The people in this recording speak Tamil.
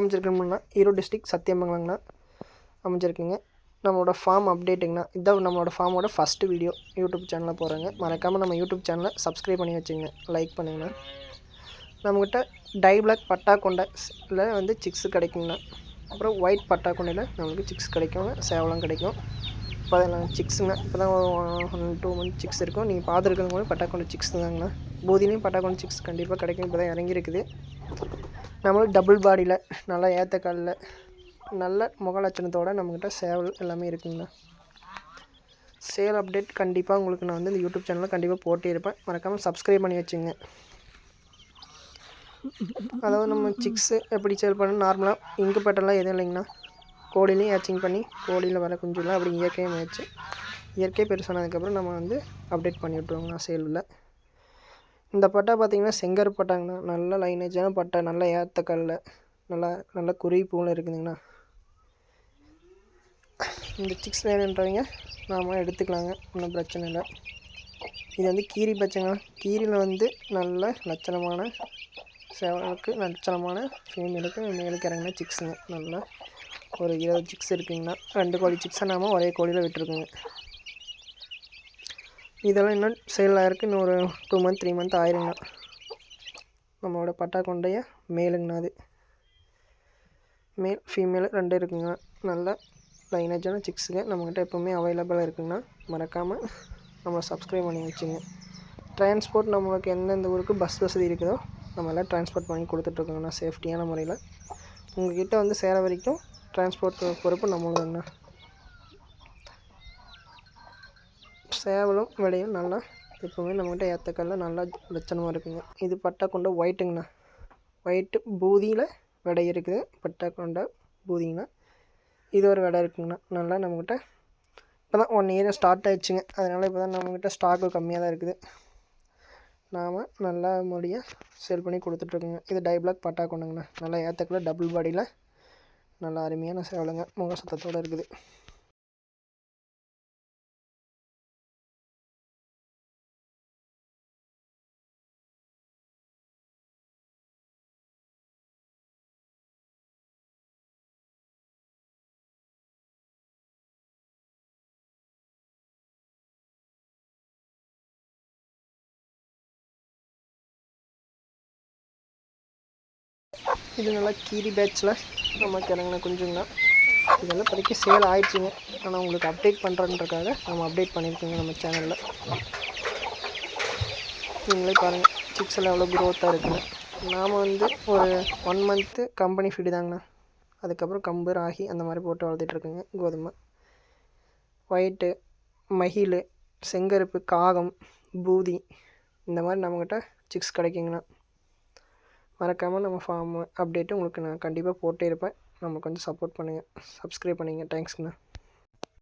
அமைச்சிருக்கோம்னா ஈரோடு டிஸ்ட்ரிக்ட் சத்தியமங்கலங்கண்ணா அமைச்சிருக்குங்க. நம்மளோட ஃபார்ம் அப்டேட்டுங்கண்ணா. இதான் நம்மளோட ஃபார்மோட ஃபஸ்ட்டு வீடியோ யூடியூப் சேனலில் போகிறேங்க. மறக்காமல் நம்ம யூடியூப் சேனலை சப்ஸ்கிரைப் பண்ணி வச்சுங்க, லைக் பண்ணுங்கண்ணா. நம்மக்கிட்ட டை பிளாக் பட்டா கொண்டையில் வந்து சிக்ஸு கிடைக்குங்கண்ணா. அப்புறம் ஒயிட் பட்டா கொண்டையில் நம்மளுக்கு சிக்ஸ் கிடைக்குங்க, சேவலம் கிடைக்கும். இப்போ அதெல்லாம் சிக்ஸுங்க. இப்போ தான் 1-2 மந்த் சிக்ஸ் இருக்கும். நீங்கள் பார்த்துருக்கணும் கூட பட்டா கொண்ட சிக்ஸ் தாங்கண்ணா. பூதிலையும் பட்டா கொண்ட சிக்ஸ் கண்டிப்பாக கிடைக்கும். இப்போ தான் இறங்கியிருக்குது. நம்மளும் டபுள் பாடியில் நல்லா ஏற்ற காலில் நல்ல முக லட்சணத்தோடு நம்மக்கிட்ட சேவல் எல்லாமே இருக்குங்கண்ணா. சேல் அப்டேட் கண்டிப்பாக உங்களுக்கு நான் வந்து இந்த யூடியூப் சேனலில் கண்டிப்பாக போட்டே இருப்பேன். மறக்காமல் சப்ஸ்கிரைப் பண்ணி வச்சுங்க. அதாவது நம்ம சிக்ஸு எப்படி சேல் பண்ணணும், நார்மலாக இங்குப்பட்டெல்லாம் எதுவும் இல்லைங்கண்ணா. கோழிலையும் ஏச்சிங் பண்ணி கோழியில் வர குஞ்சுலாம் அப்படி இயற்கையாக மேய்ச்சி இயற்கை பெருசானதுக்கப்புறம் நம்ம வந்து அப்டேட் பண்ணி விட்ருவோங்கண்ணா சேலில். இந்த பட்டா பார்த்திங்கன்னா செங்கர் பட்டாங்கண்ணா. நல்ல லைனேஜான பட்டா, நல்ல ஏற்றக்கல்ல நல்ல குருவி பூவில் இருக்குதுங்கண்ணா. இந்த சிக்ஸ் வேணுன்றவங்க நாம் எடுத்துக்கலாங்க, ஒன்றும் பிரச்சனை இல்லை. இது வந்து கீரி பச்சைங்கண்ணா. கீரியில் வந்து நல்ல லட்சணமான சேவலுக்கு லட்சணமான ஃபீமேலுக்கு மேலுக்கு இறங்கின சிக்ஸுங்க. நல்லா ஒரு 20 சிக்ஸ் இருக்குங்கண்ணா. 2 கோழி சிக்ஸை நாம் ஒரே கோழியில் விட்டுருக்குங்க. இதெல்லாம் இன்னும் சேல் ஆகிருக்கு. இன்னும் ஒரு 2 மந்த் 3 மந்த் ஆயிருங்கண்ணா. நம்மளோட பட்டா கொண்டைய மேலுங்கண்ணா. அது மேல் ஃபீமேலு 2 இருக்குங்க. நல்ல லைனேஜான சிக்ஸுங்க நம்மக்கிட்ட எப்போவுமே அவைலபிளாக இருக்குங்கண்ணா. மறக்காமல் நம்மளை சப்ஸ்கிரைப் பண்ணி வச்சுங்க. டிரான்ஸ்போர்ட் நம்மளுக்கு எந்தெந்த ஊருக்கு பஸ் வசதி இருக்குதோ நம்ம எல்லாம் டிரான்ஸ்போர்ட் பண்ணி கொடுத்துட்ருக்கோங்கண்ணா சேஃப்டியான முறையில். உங்கள்கிட்ட வந்து சேர வரைக்கும் டிரான்ஸ்போர்ட் பொறுப்பு நம்மளுங்கண்ணா. சேவலும் விலையும் நல்லா எப்போவுமே நம்மக்கிட்ட ஏற்றக்கல்ல நல்லா லட்சணமாக இருக்குங்க. இது பட்டா கொண்ட ஒயிட்டுங்கண்ணா. ஒயிட்டு பூதியில் விடை இருக்குது. பட்டா கொண்ட பூதிங்கண்ணா. இது ஒரு விடை இருக்குங்கண்ணா. நல்லா நம்மக்கிட்ட இப்போ தான் 1 இயர் ஸ்டார்ட் ஆகிடுச்சுங்க. அதனால் இப்போ தான் நம்மக்கிட்ட ஸ்டாக்கு கம்மியாக தான் இருக்குது. நாம் நல்லா முடியாக சேல் பண்ணி கொடுத்துட்ருக்குங்க. இது டை பிளாக் பட்டா கொண்டுங்கண்ணா. நல்லா ஏற்றக்கல்ல டபுள் பாடியில் நல்லா அருமையான சேவலுங்க, முக சுத்தத்தோடு இருக்குது. இது நல்லா கீரி பேட்சில் நமக்கு இறங்கின குஞ்சுங்கண்ணா. இதெல்லாம் இப்போதைக்கு சேல் ஆகிடுச்சிங்க. ஆனால் உங்களுக்கு அப்டேட் பண்ணுறன்றக்காக நம்ம அப்டேட் பண்ணியிருக்கோங்க நம்ம சேனலில். நீங்களே பாருங்கள் சிக்ஸ் எல்லாம் எவ்வளோ க்ரோத்தாக இருக்குன்னு. நாம் வந்து ஒரு 1 மந்த்து கம்பெனி ஃபீடு தாங்கண்ணா. அதுக்கப்புறம் கம்பு ராகி அந்த மாதிரி போட்டு வளர்த்துட்ருக்குங்க. கோதுமை, ஒயிட்டு, மயில், செங்கருப்பு, காகம், பூதி இந்த மாதிரி நம்மக்கிட்ட சிக்ஸ் கிடைக்குங்கண்ணா. மறக்காமல் நம்ம ஃபார்ம் அப்டேட்டு உங்களுக்கு நான் கண்டிப்பாக போட்டே இருப்பேன். நம்ம கொஞ்சம் சப்போர்ட் பண்ணுங்கள், சப்ஸ்கிரைப் பண்ணிங்க. தேங்க்ஸ்ங்கண்ணா.